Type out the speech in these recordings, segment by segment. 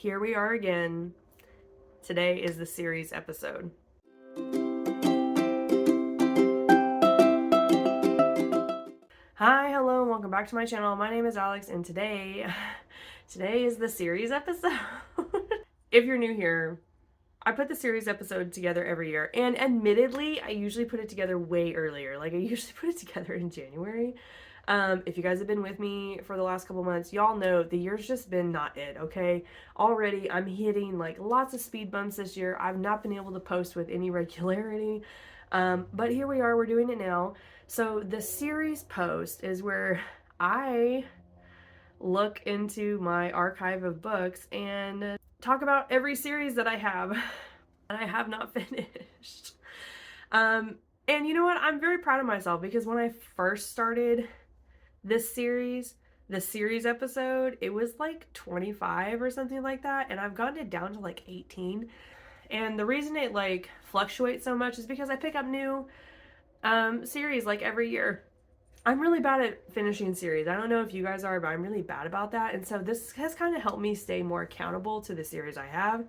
here we are again. Today is the series episode. Hi, hello, and welcome back to my channel. My name is Alex, and today is the series episode. If you're new here, I put the series episode together every year, and admittedly, I usually put it together way earlier. Like, I usually put it together in January. If you guys have been with me for the last couple months, y'all know the year's just been not it, okay? Already, I'm hitting, like, lots of speed bumps this year. I've not been able to post with any regularity, but here we are, we're doing it now. So, the series post is where I look into my archive of books and talk about every series that I have and I have not finished. And you know what? I'm very proud of myself because when I first started this series, the series episode, it was like 25 or something like that, and I've gotten it down to like 18. And the reason it like fluctuates so much is because I pick up new series like every year. I'm really bad at finishing series. I don't know if you guys are, but I'm really bad about that. And so this has kind of helped me stay more accountable to the series I have.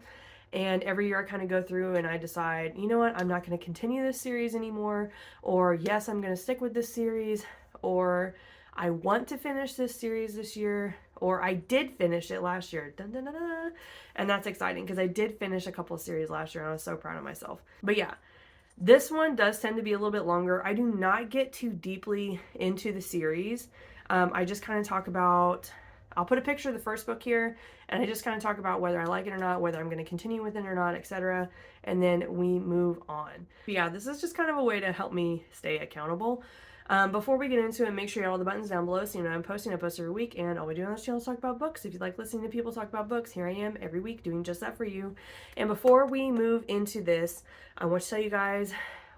And every year I kind of go through and I decide, you know what, I'm not going to continue this series anymore. Or yes, I'm going to stick with this series. Or I want to finish this series this year. Or I did finish it last year. Dun, dun, dun, dun. And that's exciting because I did finish a couple of series last year and I was so proud of myself. But yeah. This one does tend to be a little bit longer. I do not get too deeply into the series. I just kind of talk about, I'll put a picture of the first book here, and I just kind of talk about whether I like it or not, whether I'm going to continue with it or not, etc. And then we move on. But yeah, this is just kind of a way to help me stay accountable. Before we get into it, make sure you have all the buttons down below so you know I'm posting. I post every week, and all we do on this channel is talk about books. If you like listening to people talk about books, here I am every week doing just that for you. And before we move into this, I want to tell you guys,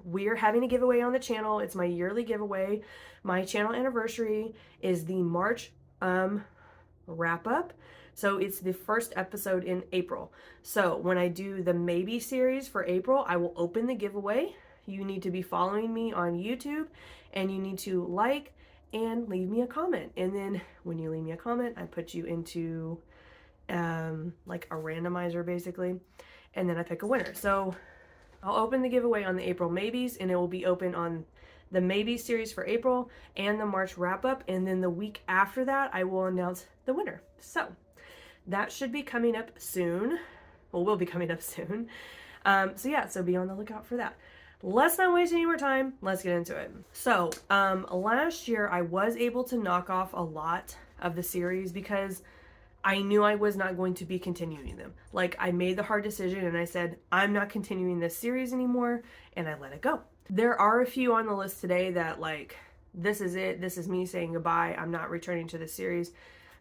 we're having a giveaway on the channel. It's my yearly giveaway. My channel anniversary is the March wrap up. So it's the first episode in April. So when I do the Maybe series for April, I will open the giveaway. You need to be following me on YouTube, and you need to like and leave me a comment. And then when you leave me a comment, I put you into like a randomizer basically, and then I pick a winner. So I'll open the giveaway on the April Maybes, and it will be open on the Maybe series for April and the March wrap up, and then the week after that I will announce the winner. So that should be coming up soon. Well, will be coming up soon. So yeah, so be on the lookout for that. Let's not waste any more time. Let's get into it. So, last year I was able to knock off a lot of the series because I knew I was not going to be continuing them. Like, I made the hard decision and I said, I'm not continuing this series anymore, and I let it go. There are a few on the list today that, like, this is it. This is me saying goodbye. I'm not returning to the series.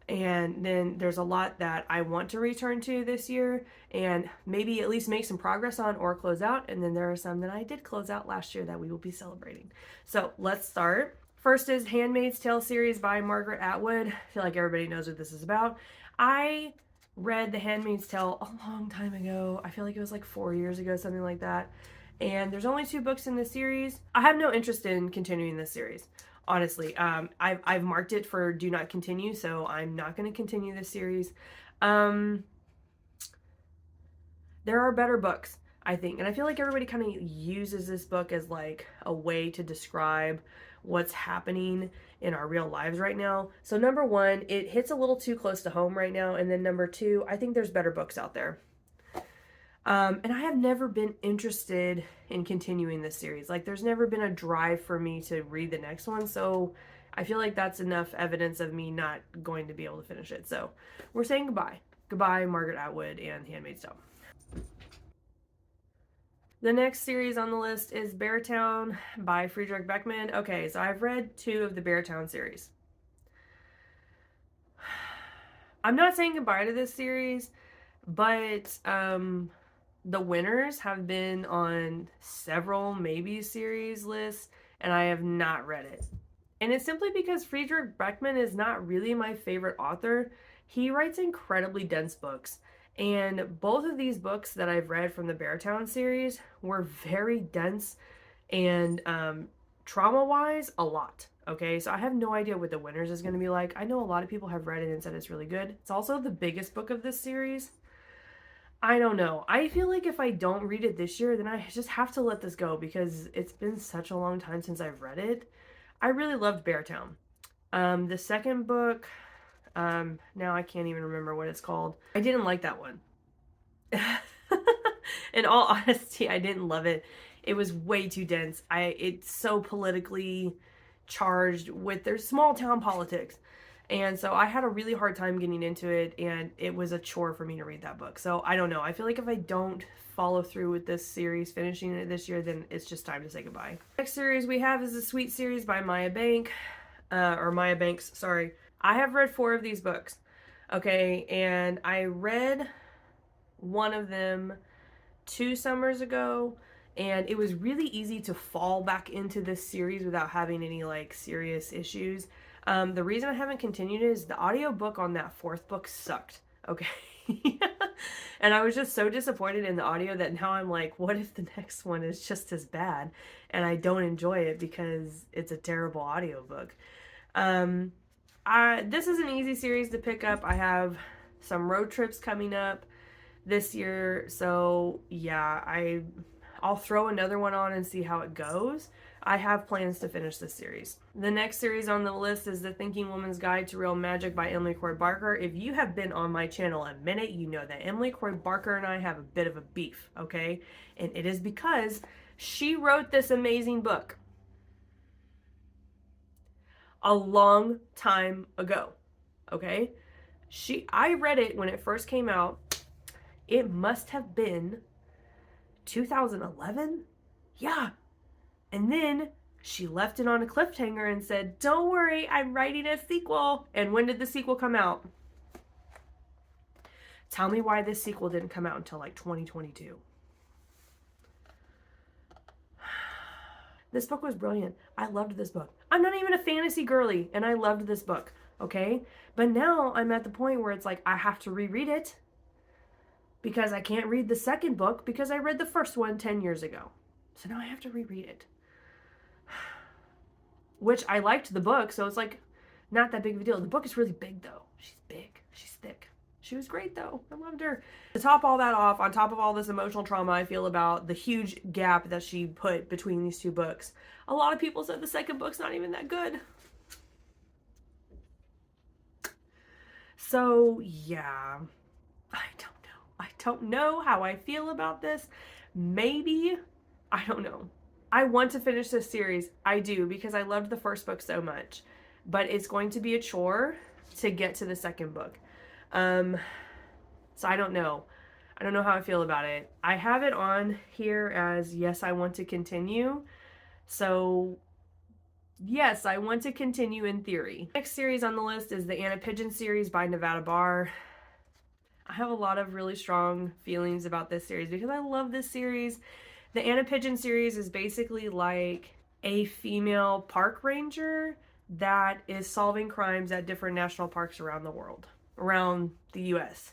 And then there's a lot that I want to return to this year and maybe at least make some progress on or close out. And then there are some that I did close out last year that we will be celebrating. So let's start. First is Handmaid's Tale series by Margaret Atwood. I feel like everybody knows what this is about. I read The Handmaid's Tale a long time ago. I feel like it was like 4 years ago, something like that. And there's only 2 books in this series. I have no interest in continuing this series. Honestly, I've marked it for do not continue, so I'm not going to continue this series. There are better books, I think, and I feel like everybody kind of uses this book as like a way to describe what's happening in our real lives right now. So number 1, it hits a little too close to home right now, and then number 2, I think there's better books out there. And I have never been interested in continuing this series. Like, there's never been a drive for me to read the next one, so I feel like that's enough evidence of me not going to be able to finish it. So we're saying goodbye. Goodbye, Margaret Atwood and Handmaid's Tale. The next series on the list is Beartown by Fredrik Backman. Okay, so I've read 2 of the Beartown series. I'm not saying goodbye to this series, but the winners have been on several maybe series lists, and I have not read it. And it's simply because Fredrik Backman is not really my favorite author. He writes incredibly dense books, and both of these books that I've read from the Beartown series were very dense and trauma-wise, a lot. Okay, so I have no idea what the winners is going to be like. I know a lot of people have read it and said it's really good. It's also the biggest book of this series. I don't know. I feel like if I don't read it this year, then I just have to let this go because it's been such a long time since I've read it. I really loved Beartown. The second book, now I can't even remember what it's called. I didn't like that one. In all honesty, I didn't love it. It was way too dense. It's so politically charged with their small town politics. And so I had a really hard time getting into it, and it was a chore for me to read that book. So I don't know. I feel like if I don't follow through with this series, finishing it this year, then it's just time to say goodbye. Next series we have is the Sweet series by Maya Banks, sorry. I have read 4 of these books, okay, and I read one of them 2 summers ago, and it was really easy to fall back into this series without having any like serious issues. The reason I haven't continued is the audiobook on that 4th book sucked, okay? And I was just so disappointed in the audio that now I'm like, what if the next one is just as bad and I don't enjoy it because it's a terrible audiobook? This is an easy series to pick up. I have some road trips coming up this year, so yeah, I'll throw another one on and see how it goes. I have plans to finish this series. The next series on the list is The Thinking Woman's Guide to Real Magic by Emily Croy Barker. If you have been on my channel a minute, you know that Emily Croy Barker and I have a bit of a beef, okay? And it is because she wrote this amazing book a long time ago, okay? I read it when it first came out. It must have been 2011? Yeah. And then she left it on a cliffhanger and said, don't worry, I'm writing a sequel. And when did the sequel come out? Tell me why this sequel didn't come out until like 2022. This book was brilliant. I loved this book. I'm not even a fantasy girly, and I loved this book, okay? But now I'm at the point where it's like I have to reread it because I can't read the second book because I read the first one 10 years ago. So now I have to reread it. Which I liked the book, so it's like not that big of a deal. The book is really big though. She's big. She's thick. She was great though. I loved her. To top all that off, on top of all this emotional trauma I feel about the huge gap that she put between these 2 books, a lot of people said the second book's not even that good. So yeah, I don't know how I feel about this. Maybe, I don't know. I want to finish this series. I do, because I loved the first book so much. But it's going to be a chore to get to the second book. So I don't know. I don't know how I feel about it. I have it on here as yes, I want to continue. So yes, I want to continue in theory. Next series on the list is the Anna Pigeon series by Nevada Barr. I have a lot of really strong feelings about this series because I love this series. The Anna Pigeon series is basically like a female park ranger that is solving crimes at different national parks around the world, around the US.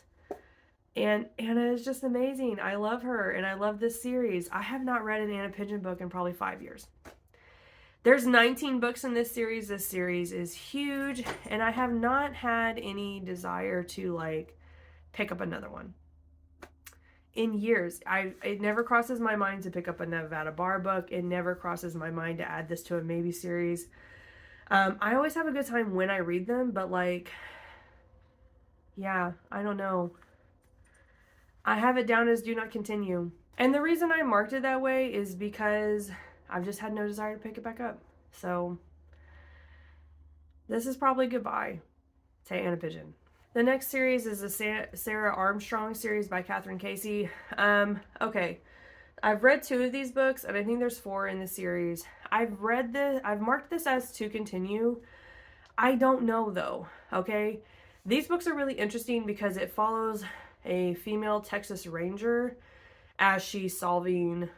And Anna is just amazing. I love her and I love this series. I have not read an Anna Pigeon book in probably 5 years. There's 19 books in this series. This series is huge and I have not had any desire to like pick up another one in years. It never crosses my mind to pick up a Nevada Barr book. It never crosses my mind to add this to a maybe series. I always have a good time when I read them, but like, yeah, I don't know. I have it down as do not continue. And the reason I marked it that way is because I've just had no desire to pick it back up. So this is probably goodbye to Anna Pigeon. The next series is the Sarah Armstrong series by Kathryn Casey. Okay, I've read 2 of these books, and I think there's 4 in the series. I've marked this as to continue. I don't know though, okay? These books are really interesting because it follows a female Texas Ranger as she's solving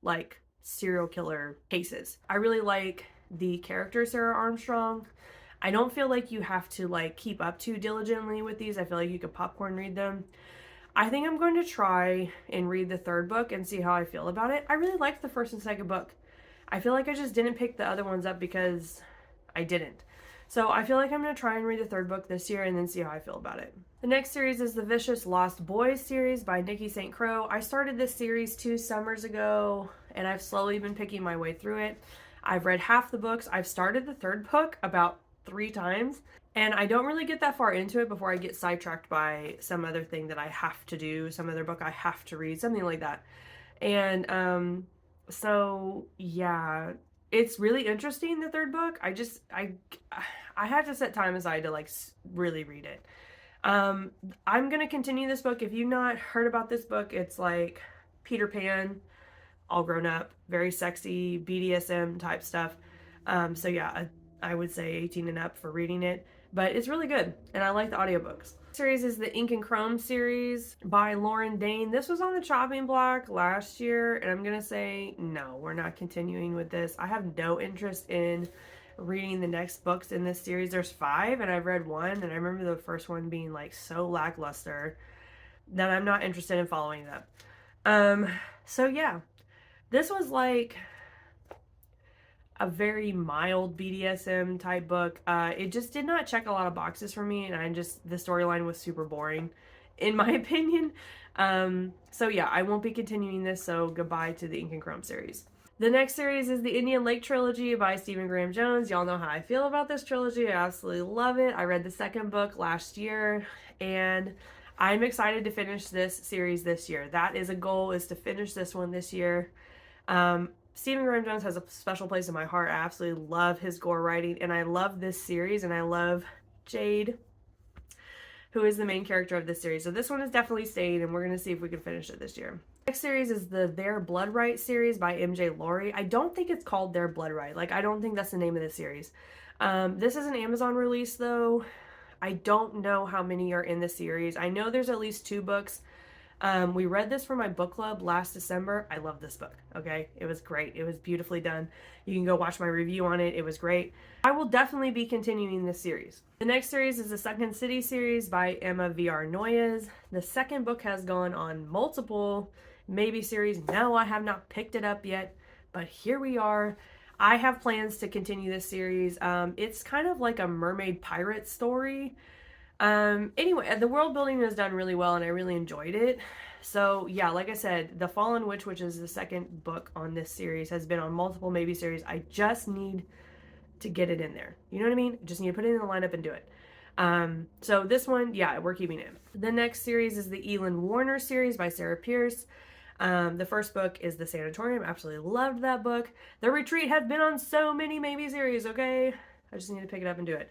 like serial killer cases. I really like the character Sarah Armstrong. I don't feel like you have to like keep up too diligently with these. I feel like you could popcorn read them. I think I'm going to try and read the 3rd book and see how I feel about it. I really liked the 1st and 2nd book. I feel like I just didn't pick the other ones up because I didn't. So I feel like I'm going to try and read the third book this year and then see how I feel about it. The next series is the Vicious Lost Boys series by Nikki St. Crowe. I started this series 2 summers ago, and I've slowly been picking my way through it. I've read half the books. I've started the third book about 3 times, and I don't really get that far into it before I get sidetracked by some other thing that I have to do, some other book I have to read, something like that. And so yeah, it's really interesting, the third book. I have to set time aside to like really read it. I'm gonna continue this book. If you've not heard about this book, it's like Peter Pan all grown up, very sexy BDSM type stuff. So yeah, I would say 18 and up for reading it, but it's really good, and I like the audiobooks. Series is the Ink and Chrome series by Lawrie, Dane. This was on the chopping block last year, and I'm gonna say no, we're not continuing with this. I have no interest in reading the next books in this series. There's 5, and I've read 1, and I remember the first one being like so lackluster that I'm not interested in following them. So yeah, this was like a very mild BDSM type book. It just did not check a lot of boxes for me, and the storyline was super boring, in my opinion. So yeah, I won't be continuing this, so goodbye to the Ink and Chrome series. The next series is the Indian Lake Trilogy by Stephen Graham Jones. Y'all know how I feel about this trilogy. I absolutely love it. I read the second book last year, and I'm excited to finish this series this year. That is a goal, is to finish this one this year. Stephen Graham Jones has a special place in my heart. I absolutely love his gore writing, and I love this series, and I love Jade, who is the main character of this series. So this one is definitely staying, and we're going to see if we can finish it this year. Next series is the Their Blood Right series by MJ Lawrie. I don't think it's called Their Blood Right. Like, I don't think that's the name of the series. This is an Amazon release, though. I don't know how many are in the series. I know there's at least 2 books. We read this for my book club last December. I love this book, okay? It was great. It was beautifully done. You can go watch my review on it. It was great. I will definitely be continuing this series. The next series is the Sunken City series by Emma V.R. Noyes. The second book has gone on multiple maybe series. No, I have not picked it up yet, but here we are. I have plans to continue this series. It's kind of like a mermaid pirate story. Anyway, the world building was done really well, and I really enjoyed it. So yeah, like I said, The Fallen Witch, which is the second book on this series, has been on multiple maybe series. I just need to get it in there. You know what I mean? Just need to put it in the lineup and do it. So this one, yeah, we're keeping it. The next series is the Elin Warner series by Sarah Pearse. The first book is The Sanatorium. Absolutely loved that book. The Retreat has been on so many maybe series, okay? I just need to pick it up and do it.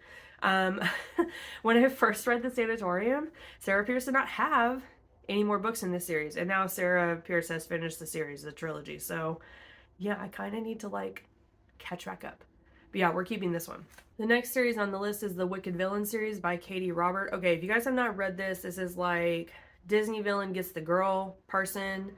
When I first read The Sanatorium, Sarah Pearse did not have any more books in this series, and now Sarah Pearse has finished the series, the trilogy. So yeah, I kind of need to like catch back up. But yeah, we're keeping this one. The next series on the list is the Wicked Villain series by Katee Robert. Okay, if you guys have not read this, this is like Disney villain gets the girl person.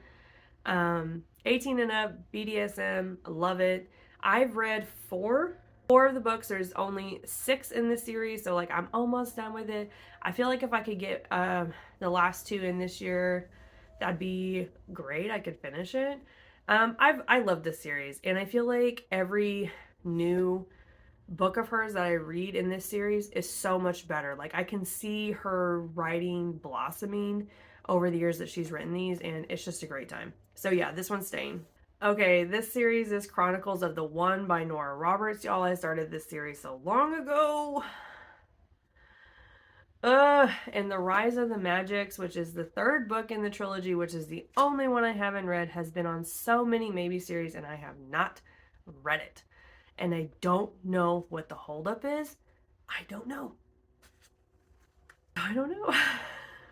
18 and up, BDSM, love it. I've read 4 of the books. There's only 6 in this series, so like I'm almost done with it. I feel like if I could get the last 2 in this year, that'd be great. I could finish it. I love this series, and I feel like every new book of hers that I read in this series is so much better. Like, I can see her writing blossoming over the years that she's written these, and it's just a great time. So yeah, this one's staying. Okay, this series is Chronicles of the One by Nora Roberts. Y'all, I started this series so long ago. And The Rise of the Magics, which is the 3rd book in the trilogy, which is the only one I haven't read, has been on so many maybe series, and I have not read it. And I don't know what the holdup is. I don't know.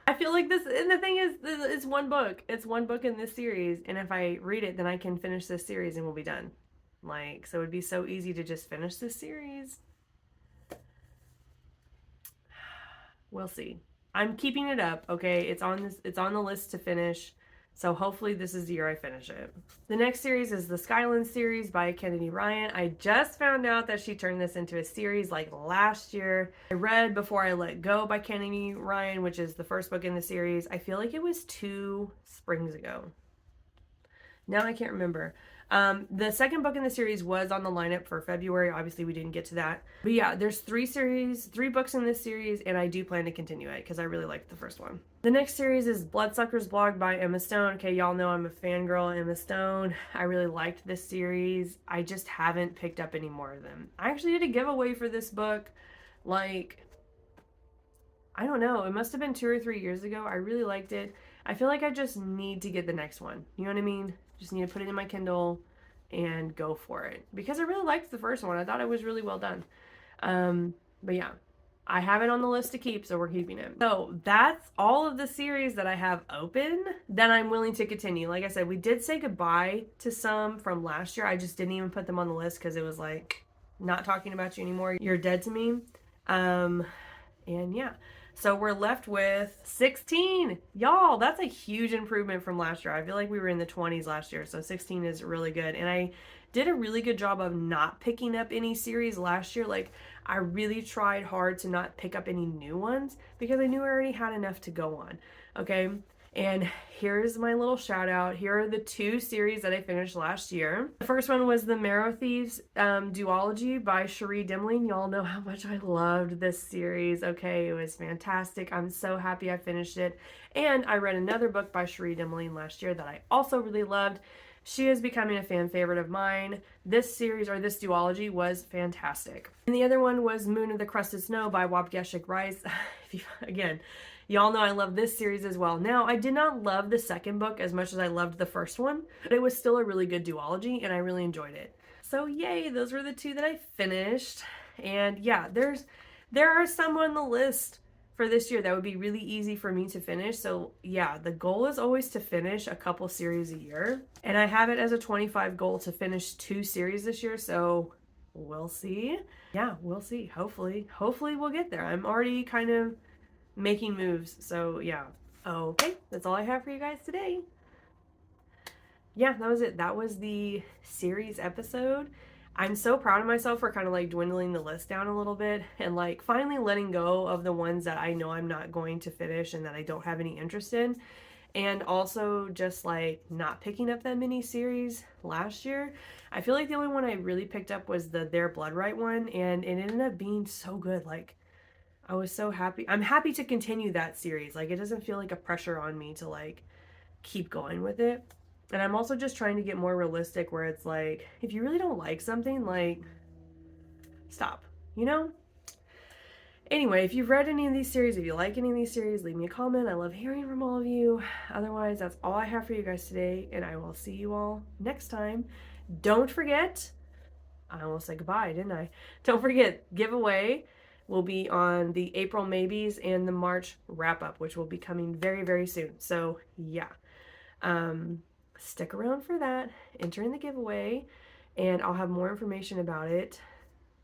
I feel like this, and the thing is, it's one book. It's one book in this series, and if I read it, then I can finish this series and we'll be done. Like, so it'd be so easy to just finish this series. We'll see. I'm keeping it up, okay? It's on the list to finish. So hopefully this is the year I finish it. The next series is the Skyland series by Kennedy Ryan. I just found out that she turned this into a series like last year. I read Before I Let Go by Kennedy Ryan, which is the first book in the series. I feel like it was 2 springs ago. Now I can't remember. The second book in the series was on the lineup for February. Obviously, we didn't get to that. But yeah, there's 3 books in this series, and I do plan to continue it because I really liked the first one. The next series is Bloodsucker's Blog by Emma Stone. Okay, y'all know I'm a fangirl of Emma Stone. I really liked this series. I just haven't picked up any more of them. I actually did a giveaway for this book, like, I don't know, it must have been 2 or 3 years ago. I really liked it. I feel like I just need to get the next one. You know what I mean? Just need to put it in my Kindle and go for it. Because I really liked the first one. I thought it was really well done. But yeah, I have it on the list to keep, so we're keeping it. So that's all of the series that I have open that I'm willing to continue. Like I said, we did say goodbye to some from last year. I just didn't even put them on the list because it was like, not talking about you anymore. You're dead to me. And yeah. So we're left with 16. Y'all, that's a huge improvement from last year. I feel like we were in the 20s last year, so 16 is really good. And I did a really good job of not picking up any series last year. Like, I really tried hard to not pick up any new ones because I knew I already had enough to go on. Okay? And here's my little shout out. Here are the 2 series that I finished last year. The first one was the Marrow Thieves duology by Cherie Dimling. Y'all know how much I loved this series. Okay, it was fantastic. I'm so happy I finished it. And I read another book by Cherie Dimling last year that I also really loved. She is becoming a fan favorite of mine. This series, or this duology, was fantastic. And the other one was Moon of the Crusted Snow by Waubgeshig Rice. Again, y'all know I love this series as well. Now, I did not love the second book as much as I loved the first one, but it was still a really good duology, and I really enjoyed it. So yay, those were the 2 that I finished. And yeah, there are some on the list for this year that would be really easy for me to finish. So yeah, the goal is always to finish a couple series a year. And I have it as a 25 goal to finish 2 series this year, so we'll see. Yeah, we'll see. Hopefully we'll get there. I'm already kind of making moves, so yeah. Okay, that's all I have for you guys today. Yeah, that was it. That was the series episode. I'm so proud of myself for kind of like dwindling the list down a little bit and like finally letting go of the ones that I know I'm not going to finish and that I don't have any interest in. And also just like not picking up that mini series last year. I feel like the only one I really picked up was the Their Blood Right one, and it ended up being so good. Like, I was so happy. I'm happy to continue that series. Like, it doesn't feel like a pressure on me to like keep going with it. And I'm also just trying to get more realistic where it's like, if you really don't like something, like, stop, you know? Anyway, if you've read any of these series, if you like any of these series, leave me a comment. I love hearing from all of you. Otherwise, that's all I have for you guys today, and I will see you all next time. Don't forget, I almost said goodbye, didn't I? Don't forget, giveaway will be on the April maybes and the March wrap-up, which will be coming very, very soon. So, yeah. Stick around for that. Enter in the giveaway, and I'll have more information about it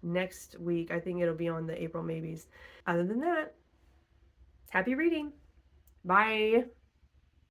next week. I think it'll be on the April maybes. Other than that, happy reading. Bye.